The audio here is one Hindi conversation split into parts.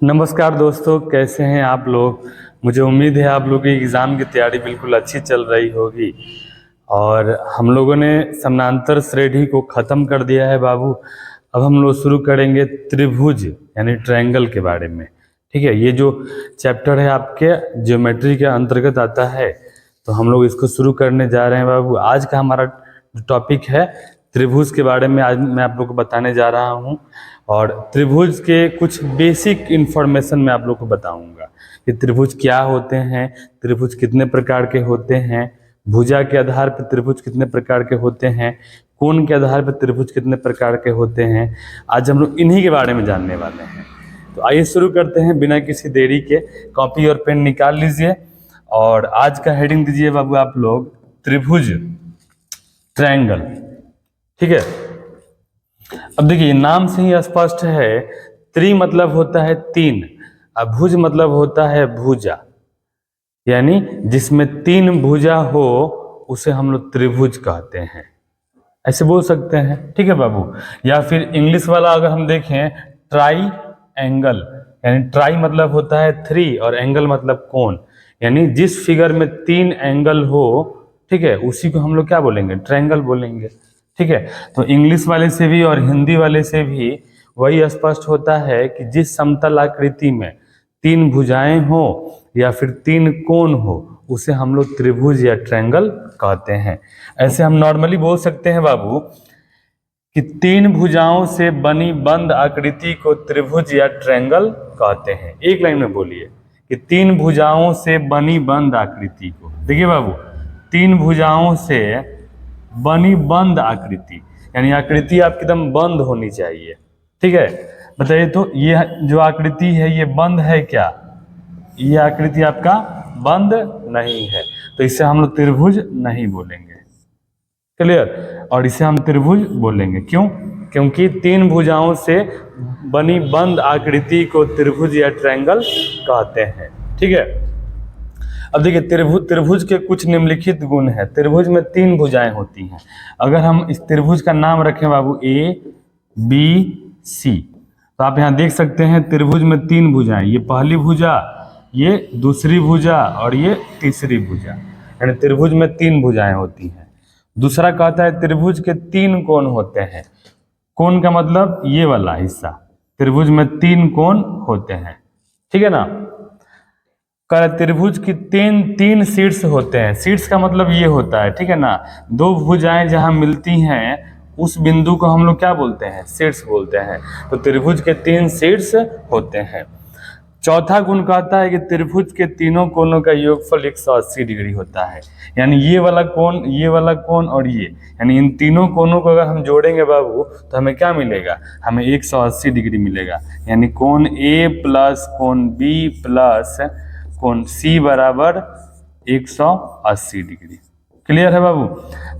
नमस्कार दोस्तों, कैसे हैं आप लोग। मुझे उम्मीद है आप लोगों की एग्ज़ाम की तैयारी बिल्कुल अच्छी चल रही होगी। और हम लोगों ने समानांतर श्रेणी को ख़त्म कर दिया है बाबू। अब हम लोग शुरू करेंगे त्रिभुज यानी ट्रायंगल के बारे में। ठीक है, ये जो चैप्टर है आपके ज्योमेट्री के अंतर्गत आता है, तो हम लोग इसको शुरू करने जा रहे हैं बाबू। आज का हमारा टॉपिक है त्रिभुज के बारे में। आज मैं आप लोग को बताने जा रहा हूँ और त्रिभुज के कुछ बेसिक इन्फॉर्मेशन मैं आप लोग को बताऊंगा कि त्रिभुज क्या होते हैं, त्रिभुज कितने प्रकार के होते हैं, भुजा के आधार पर त्रिभुज कितने प्रकार के होते हैं, कोण के आधार पर त्रिभुज कितने प्रकार के होते हैं। आज हम लोग इन्हीं के बारे में जानने वाले हैं। तो आइए शुरू करते हैं बिना किसी देरी के। कॉपी और पेन निकाल लीजिए और आज का हेडिंग दीजिए बाबू आप लोग त्रिभुज ट्रायंगल। ठीक है, अब देखिए नाम से ही स्पष्ट है, त्रि मतलब होता है तीन और भुज मतलब होता है भुजा, यानी जिसमें तीन भुजा हो उसे हम लोग त्रिभुज कहते हैं, ऐसे बोल सकते हैं। ठीक है बाबू। या फिर इंग्लिश वाला अगर हम देखें ट्राई एंगल, यानी ट्राई मतलब होता है थ्री और एंगल मतलब कोण, यानी जिस फिगर में तीन एंगल हो, ठीक है, उसी को हम लोग क्या बोलेंगे, ट्रायंगल बोलेंगे। ठीक है, तो इंग्लिश वाले से भी और हिंदी वाले से भी वही स्पष्ट होता है कि जिस समतल आकृति में तीन भुजाएं हो या फिर तीन कोण हो उसे हम लोग त्रिभुज या ट्रायंगल कहते हैं। ऐसे हम नॉर्मली बोल सकते हैं बाबू कि तीन भुजाओं से बनी बंद आकृति को त्रिभुज या ट्रायंगल कहते हैं। एक लाइन में बोलिए कि तीन भुजाओं से बनी बंद आकृति को। देखिए बाबू, तीन भुजाओं से बनी बंद आकृति, यानी आकृति आपकी एकदम बंद होनी चाहिए। ठीक है, बताइए तो ये जो आकृति है ये बंद है क्या? ये आकृति आपका बंद नहीं है, तो इसे हम लोग त्रिभुज नहीं बोलेंगे। क्लियर? और इसे हम त्रिभुज बोलेंगे क्यों? क्योंकि तीन भुजाओं से बनी बंद आकृति को त्रिभुज या ट्रायंगल कहते हैं। ठीक है, अब देखिए त्रिभुज के कुछ निम्नलिखित गुण हैं। त्रिभुज में तीन भुजाएं होती हैं। अगर हम इस त्रिभुज का नाम रखें बाबू ए बी सी, तो आप यहाँ देख सकते हैं त्रिभुज में तीन भुजाएं, ये पहली भुजा, ये दूसरी भुजा और ये तीसरी भुजा, यानी त्रिभुज में तीन भुजाएं होती हैं। दूसरा कहता है त्रिभुज के तीन कोण होते हैं। कोण का मतलब ये वाला हिस्सा, त्रिभुज में तीन कोण होते हैं। ठीक है ना। त्रिभुज की तीन शीर्ष होते हैं। शीर्ष का मतलब ये होता है, ठीक है ना, दो भुजाएं जहां मिलती हैं उस बिंदु को हम लोग क्या बोलते हैं, शीर्ष बोलते हैं। तो त्रिभुज के तीन शीर्ष होते हैं। चौथा गुण कहता है कि त्रिभुज के तीनों कोणों का योगफल 180 डिग्री होता है, यानी ये वाला कोण और ये, यानी इन तीनों कोणों को अगर हम जोड़ेंगे बाबू तो हमें क्या मिलेगा, हमें 180 डिग्री मिलेगा। यानी कोण ए प्लस कोण बी प्लस कोण सी बराबर 180 डिग्री। क्लियर है बाबू?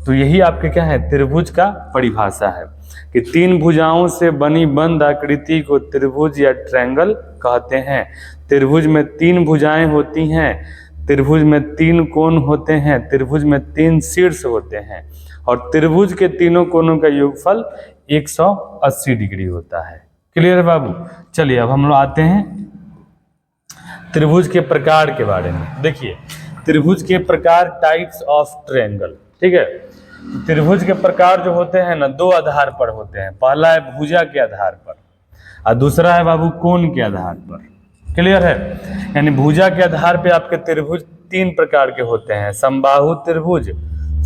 तो यही आपके क्या है, त्रिभुज का परिभाषा है कि तीन भुजाओं से बनी बंद आकृति को त्रिभुज या ट्रायंगल कहते हैं। त्रिभुज में तीन भुजाएं होती हैं, त्रिभुज में तीन कोण होते हैं, त्रिभुज में तीन शीर्ष होते हैं और त्रिभुज के तीनों कोणों का योगफल 180 डिग्री होता है। क्लियर है बाबू? चलिए अब हम लोग आते हैं त्रिभुज के प्रकार के बारे में। देखिए त्रिभुज के प्रकार, टाइप्स ऑफ ट्रायंगल। ठीक है, त्रिभुज के प्रकार जो होते हैं ना, दो आधार पर होते हैं। पहला है भुजा के आधार पर और दूसरा है बाबू कोण के आधार पर। क्लियर है? यानी भुजा के आधार पे आपके त्रिभुज तीन प्रकार के होते हैं, समबाहु त्रिभुज,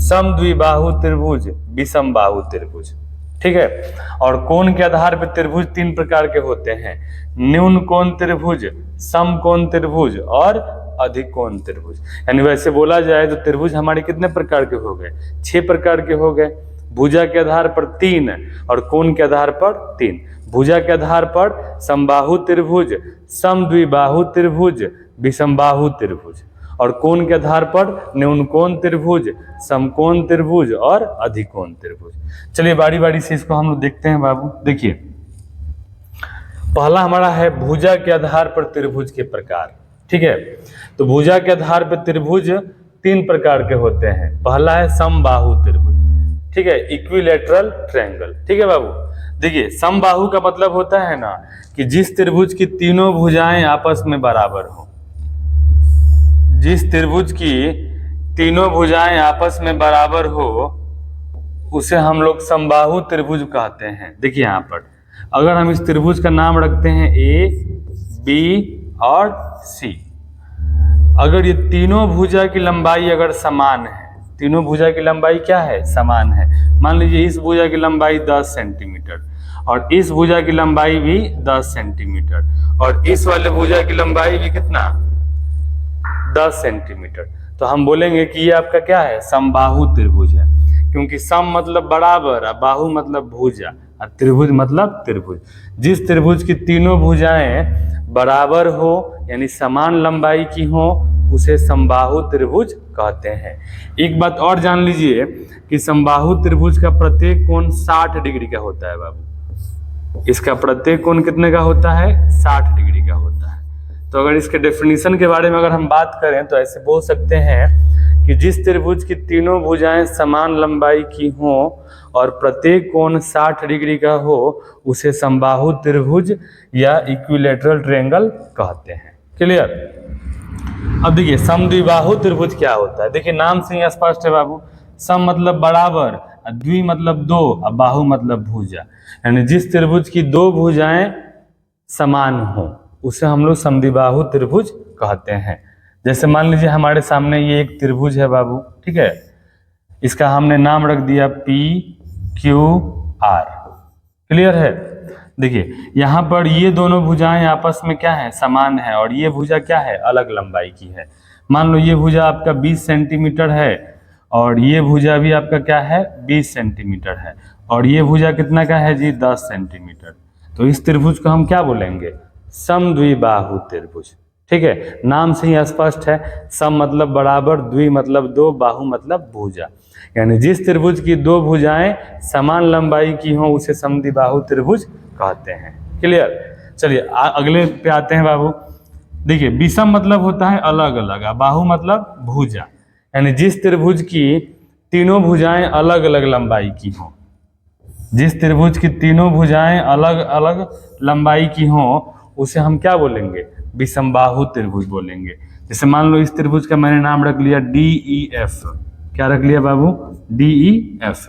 समद्विबाहु त्रिभुज, विषमबाहु त्रिभुज। ठीक है, और कोण के आधार पर त्रिभुज तीन प्रकार के होते हैं, न्यून कोण त्रिभुज, सम कोण त्रिभुज और अधिक कोण त्रिभुज। यानी वैसे बोला जाए तो त्रिभुज हमारे कितने प्रकार के हो गए, 6 प्रकार के हो गए। भुजा के आधार पर 3 और कोण के आधार पर 3। भुजा के आधार पर समबाहु त्रिभुज, समद्विबाहु त्रिभुज, विषमबाहु त्रिभुज, और कोण के आधार पर न्यून कोण त्रिभुज, समकोण त्रिभुज और अधिक कोण त्रिभुज। चलिए बारी बारी से इसको हम लोग देखते हैं बाबू। देखिए पहला हमारा है भुजा के आधार पर त्रिभुज के प्रकार। ठीक है, तो भुजा के आधार पर त्रिभुज तीन प्रकार के होते हैं। पहला है समबाहु त्रिभुज, ठीक है, इक्विलैटरल ट्रायंगल। ठीक है बाबू, देखिए समबाहु का मतलब होता है ना कि जिस त्रिभुज की तीनों भुजाएं आपस में बराबर हो, जिस त्रिभुज की तीनों भुजाएं आपस में बराबर हो उसे हम लोग समबाहु त्रिभुज कहते हैं। देखिए यहाँ पर अगर हम इस त्रिभुज का नाम रखते हैं ए, बी और सी, अगर ये तीनों भुजा की लंबाई अगर समान है, तीनों भुजा की लंबाई क्या है, समान है। मान लीजिए इस भुजा की लंबाई 10 सेंटीमीटर और इस भुजा की लंबाई भी 10 सेंटीमीटर और इस वाले भुजा की लंबाई भी कितना, 10 सेंटीमीटर, तो हम बोलेंगे कि ये आपका क्या है, समबाहु त्रिभुज है। क्योंकि सम मतलब बराबर और बाहु मतलब भुजा और त्रिभुज मतलब त्रिभुज। जिस त्रिभुज की तीनों भुजाएं बराबर हो यानी समान लंबाई की हो उसे समबाहु त्रिभुज कहते हैं। एक बात और जान लीजिए कि समबाहु त्रिभुज का प्रत्येक कोण 60 डिग्री का होता है बाबू। इसका प्रत्येक कोण कितने का होता है, 60 डिग्री का होता है। तो अगर इसके डेफिनेशन के बारे में अगर हम बात करें तो ऐसे बोल सकते हैं कि जिस त्रिभुज की तीनों भुजाएं समान लंबाई की हो और प्रत्येक कोण 60 डिग्री का हो उसे समबाहु त्रिभुज या इक्विलैटरल ट्रायंगल कहते हैं। क्लियर। अब देखिए समद्विबाहु त्रिभुज क्या होता है। देखिए नाम से ही स्पष्ट है बाबू, सम मतलब बराबर, द्वि मतलब दो और बाहु मतलब भुजा, यानी जिस त्रिभुज की दो भुजाएं समान हो उसे हम लोग समद्विबाहु त्रिभुज कहते हैं। जैसे मान लीजिए हमारे सामने ये एक त्रिभुज है बाबू, ठीक है, इसका हमने नाम रख दिया पी क्यू आर। क्लियर है। देखिए यहाँ पर ये दोनों भुजाएं आपस में क्या है, समान है और ये भुजा क्या है, अलग लंबाई की है। मान लो ये भुजा आपका 20 सेंटीमीटर है और ये भुजा भी आपका क्या है, 20 सेंटीमीटर है और ये भुजा कितना का है जी, 10 सेंटीमीटर। तो इस त्रिभुज को हम क्या बोलेंगे, समद्विबाहु त्रिभुज। ठीक है, नाम से ही स्पष्ट है, सम मतलब बराबर, द्वि मतलब दो, बाहु मतलब भुजा, यानी जिस त्रिभुज की दो भुजाएं समान लंबाई की हो उसे समद्विबाहु त्रिभुज कहते हैं। क्लियर। चलिए अगले पे आते हैं बाबू। देखिए विषम मतलब होता है अलग अलग, बाहु मतलब भुजा, यानी जिस त्रिभुज की तीनों भुजाएं अलग अलग लंबाई की हो, जिस त्रिभुज की तीनों भुजाएं अलग अलग लंबाई की हो उसे हम क्या बोलेंगे, विषमबाहु त्रिभुज बोलेंगे। जैसे मान लो इस त्रिभुज का मैंने नाम रख लिया DEF। क्या रख लिया बाबू, DEF।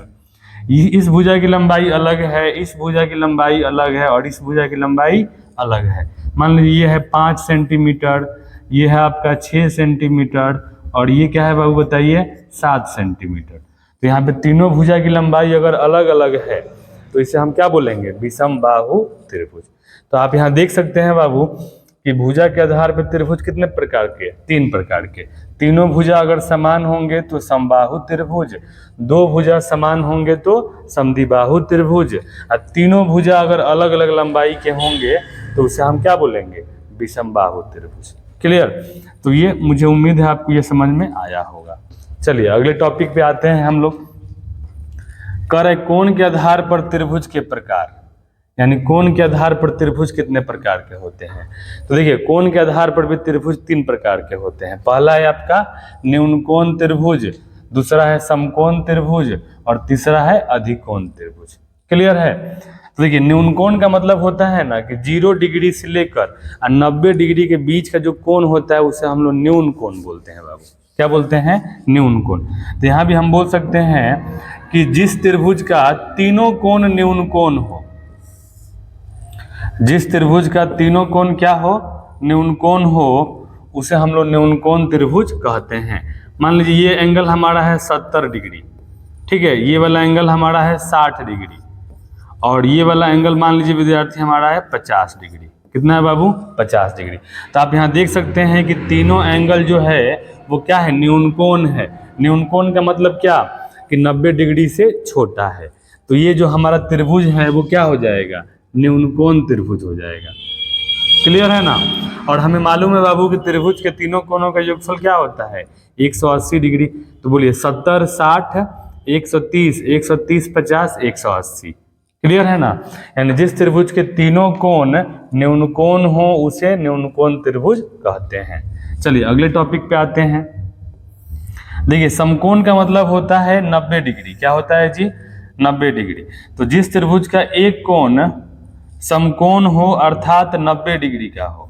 इस भुजा की लंबाई अलग है, इस भुजा की लंबाई अलग है और इस भुजा की लंबाई अलग है। मान लीजिए ये है 5 सेंटीमीटर, ये है आपका 6 सेंटीमीटर और ये क्या है बाबू बताइए, 7 सेंटीमीटर। तो यहाँ पे तीनों भुजा की लंबाई अगर अलग अलग है तो इसे हम क्या बोलेंगे, विषमबाहु त्रिभुज। तो आप यहाँ देख सकते हैं बाबू कि भुजा के आधार पर त्रिभुज कितने प्रकार के, 3 प्रकार के। तीनों भुजा अगर समान होंगे तो समबाहु त्रिभुज, दो भुजा समान होंगे तो समद्विबाहु त्रिभुज और तीनों भुजा अगर अलग अलग लंबाई के होंगे तो उसे हम क्या बोलेंगे, विषमबाहु त्रिभुज। क्लियर। तो ये मुझे उम्मीद है आपको ये समझ में आया होगा। चलिए अगले टॉपिक पे आते हैं हम लोग। करे कोण के आधार पर त्रिभुज के प्रकार, यानी कोण के आधार पर त्रिभुज कितने प्रकार के होते हैं। तो देखिए कोण के आधार पर भी त्रिभुज 3 प्रकार के होते हैं। पहला है आपका न्यून कोण त्रिभुज, दूसरा है समकोण त्रिभुज और तीसरा है अधिकोण त्रिभुज। क्लियर है। तो देखिए न्यून कोण का मतलब होता है ना कि 0 डिग्री से लेकर 90 डिग्री के बीच का जो कोण होता है उसे हम लोग न्यून कोण बोलते हैं बाबू। क्या बोलते हैं, न्यून कोण। तो यहाँ भी हम बोल सकते हैं कि जिस त्रिभुज का तीनों कोण न्यून कोण हो, जिस त्रिभुज का तीनों कोण क्या हो, न्यून कोण हो, उसे हम लोग न्यून कोण त्रिभुज कहते हैं। मान लीजिए ये एंगल हमारा है 70 डिग्री, ठीक है, ये वाला एंगल हमारा है 60 डिग्री और ये वाला एंगल मान लीजिए विद्यार्थी हमारा है 50 डिग्री। कितना है बाबू, 50 डिग्री। तो आप यहाँ देख सकते हैं कि तीनों एंगल जो है वो क्या है, न्यून कोण है। न्यून कोण का मतलब क्या कि 90 डिग्री से छोटा है। तो ये जो हमारा त्रिभुज है वो क्या हो जाएगा, न्यून कोण त्रिभुज हो जाएगा। क्लियर है ना। और हमें मालूम है बाबू कि त्रिभुज के तीनों कोणों का योगफल क्या होता है, 180 डिग्री। तो बोलिए 70 60 130, 130 50 180। क्लियर है ना। यानी जिस त्रिभुज के तीनों कोण न्यून कोण हो उसे न्यून कोण त्रिभुज कहते हैं। चलिए अगले टॉपिक पे आते हैं। देखिए समकोण का मतलब होता है 90 डिग्री। क्या होता है जी, 90 डिग्री। तो जिस त्रिभुज का एक कोण समकोण हो अर्थात 90 डिग्री का हो,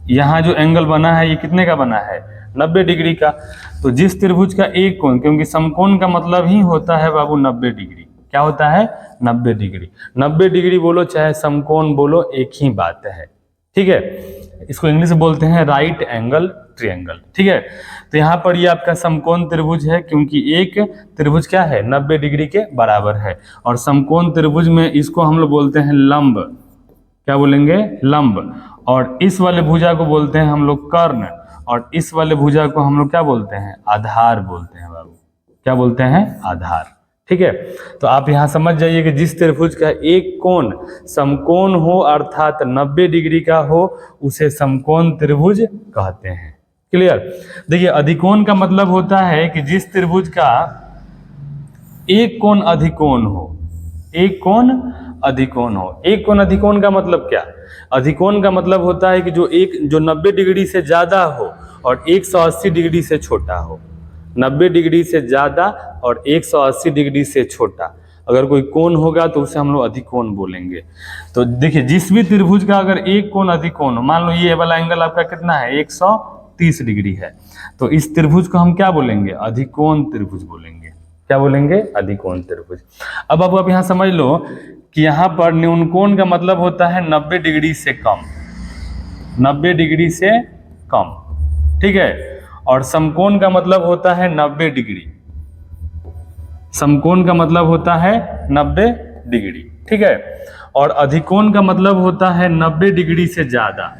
यहाँ जो एंगल बना है ये कितने का बना है, 90 डिग्री का। तो जिस त्रिभुज का एक कोण, क्योंकि समकोण का मतलब ही होता है बाबू 90 डिग्री, क्या होता है 90 डिग्री। 90 डिग्री बोलो चाहे समकोण बोलो एक ही बात है, ठीक है। इसको इंग्लिश में बोलते हैं राइट एंगल ट्रायंगल, ठीक है। तो यहाँ पर ये आपका समकोण त्रिभुज है, क्योंकि एक त्रिभुज क्या है 90 डिग्री के बराबर है। और समकोण त्रिभुज में इसको हम लोग बोलते हैं लंब, क्या बोलेंगे, लंब। और इस वाले भुजा को बोलते हैं हम लोग कर्ण, और इस वाले भुजा को हम लोग क्या बोलते हैं, आधार बोलते हैं बाबू, क्या बोलते हैं, आधार, ठीक है। तो आप यहाँ समझ जाइए कि जिस त्रिभुज का एक कोण समकोण हो अर्थात 90 डिग्री का हो उसे समकोण त्रिभुज कहते हैं। क्लियर। देखिए अधिकोण का मतलब होता है कि जिस त्रिभुज का एक कोण अधिकोण हो, एक कोण अधिकोण हो। एक कोण अधिकोण का मतलब क्या, अधिकोण का मतलब होता है कि जो 90 डिग्री से ज्यादा हो और 180 डिग्री से छोटा हो। 90 डिग्री से ज्यादा और 180 डिग्री से छोटा अगर कोई कोण होगा तो उसे हम लोग अधिकोण बोलेंगे। तो देखिए जिस भी त्रिभुज का अगर एक कोण अधिकोण, मान लो ये वाला एंगल आपका कितना है 130 डिग्री है, तो इस त्रिभुज को हम क्या बोलेंगे, अधिकोण त्रिभुज बोलेंगे। क्या बोलेंगे, अधिकोण त्रिभुज। अब आप यहाँ समझ लो कि यहाँ पर न्यून कोण का मतलब होता है 90 डिग्री से कम, 90 डिग्री से कम, ठीक है। और समकोण का मतलब होता है 90 डिग्री, समकोण का मतलब होता है 90 डिग्री, ठीक है। और अधिकोण का मतलब होता है 90 डिग्री से ज्यादा,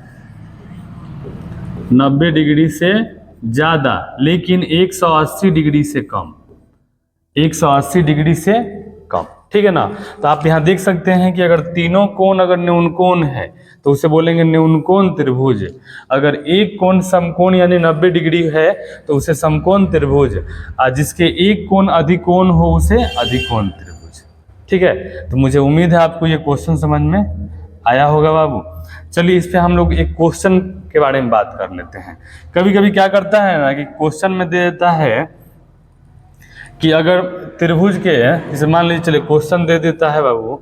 90 डिग्री से ज्यादा लेकिन 180 डिग्री से कम, 180 डिग्री से कम, ठीक है ना। तो आप यहाँ देख सकते हैं कि अगर तीनों कोण अगर न्यूनकोण है तो उसे बोलेंगे न्यूनकोण त्रिभुज। अगर एक कोण समकोण यानी 90 डिग्री है तो उसे समकोण त्रिभुज, और जिसके एक कोण अधिकोण हो उसे अधिकोण त्रिभुज, ठीक है। तो मुझे उम्मीद है आपको ये क्वेश्चन समझ में आया होगा बाबू। चलिए इस पे हम लोग एक क्वेश्चन के बारे में बात कर लेते हैं। कभी कभी क्या करता है ना कि क्वेश्चन में दे देता है कि अगर त्रिभुज के, जैसे मान लीजिए चलिए क्वेश्चन दे देता है बाबू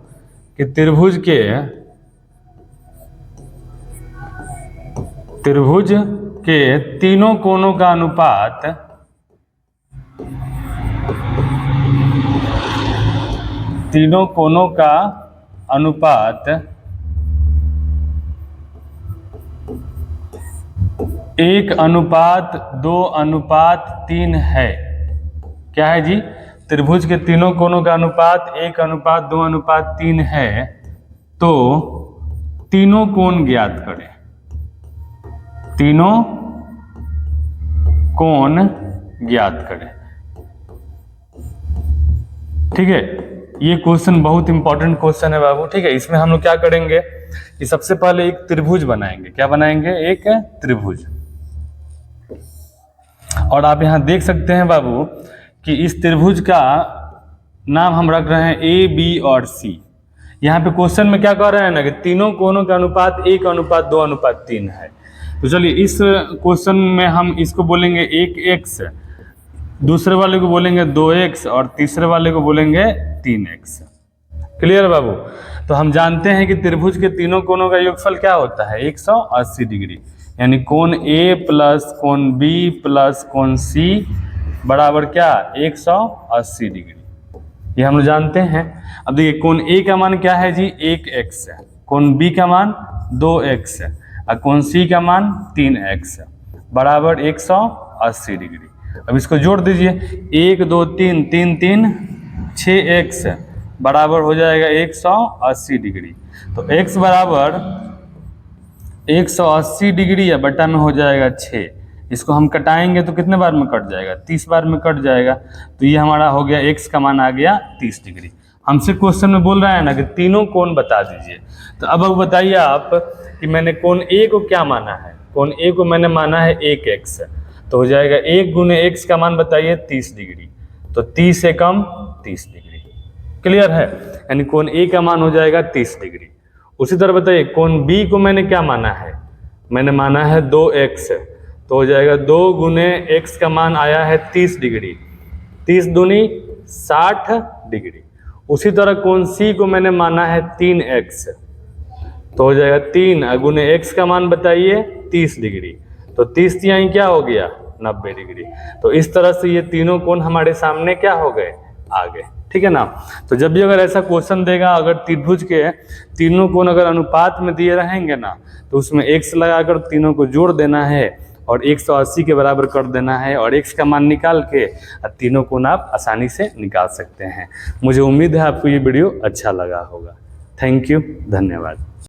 कि त्रिभुज के तीनों कोणों का अनुपात एक अनुपात 2:3 है। क्या है जी, त्रिभुज के तीनों कोणों का अनुपात 1:2:3 है, तो तीनों कोण ज्ञात करें, तीनों कोण ज्ञात करें, ठीक है। ये क्वेश्चन बहुत इंपॉर्टेंट क्वेश्चन है बाबू, ठीक है। इसमें हम लोग क्या करेंगे कि सबसे पहले एक त्रिभुज बनाएंगे। क्या बनाएंगे, एक त्रिभुज। और आप यहां देख सकते हैं बाबू कि इस त्रिभुज का नाम हम रख रहे हैं ए, बी और सी। यहाँ पे क्वेश्चन में क्या कह रहे हैं ना कि तीनों कोणों का अनुपात 1:2:3 है। तो चलिए इस क्वेश्चन में हम इसको बोलेंगे 1x, दूसरे वाले को बोलेंगे 2x और तीसरे वाले को बोलेंगे 3x। क्लियर बाबू। तो हम जानते हैं कि त्रिभुज के तीनों कोणों का योगफल क्या होता है 180 डिग्री, यानी कोण A प्लस कोण B प्लस कोण C बराबर क्या 180 डिग्री, ये हम लोग जानते हैं। अब देखिए कोण A का मान क्या है जी 1x है, कोण B का मान 2x है और कोण C का मान 3x है बराबर 180 डिग्री। अब इसको जोड़ दीजिए 1 2 3 3 3 6x बराबर हो जाएगा 180 डिग्री। तो x बराबर 180 डिग्री या बटा में हो जाएगा 6। इसको हम कटाएंगे तो कितने बार में कट जाएगा, 30 बार में कट जाएगा। तो ये हमारा हो गया x का मान आ गया 30 डिग्री। हमसे क्वेश्चन में बोल रहा है ना कि तीनों कोण बता दीजिए। तो अब बताइए आप कि मैंने कोण A को क्या माना है, कोण A को मैंने माना है 1x, तो हो जाएगा 1 गुने x का मान बताइए 30 डिग्री, तो 30 से कम 30 डिग्री। क्लियर है, यानी कोण A का मान हो जाएगा 30 डिग्री। उसी तरह बताइए कोण B को मैंने क्या माना है, मैंने माना है 2x, तो हो जाएगा 2 गुने x का मान आया है 30 डिग्री, 30 दूनी 60 डिग्री। उसी तरह कोण सी को मैंने माना है 3x, तो हो जाएगा 3 गुने x का मान बताइए 30 डिग्री, तो 30 तिहाई क्या हो गया 90 डिग्री। तो इस तरह से ये तीनों कोण हमारे सामने क्या हो गए, आ गए, ठीक है ना। तो जब भी अगर ऐसा क्वेश्चन देगा, अगर त्रिभुज के तीनों कोण अगर अनुपात में दिए रहेंगे ना, तो उसमें x लगाकर तीनों को जोड़ देना है और 180 के बराबर कर देना है और x का मान निकाल के तीनों कोण आप आसानी से निकाल सकते हैं। मुझे उम्मीद है आपको ये वीडियो अच्छा लगा होगा। थैंक यू, धन्यवाद।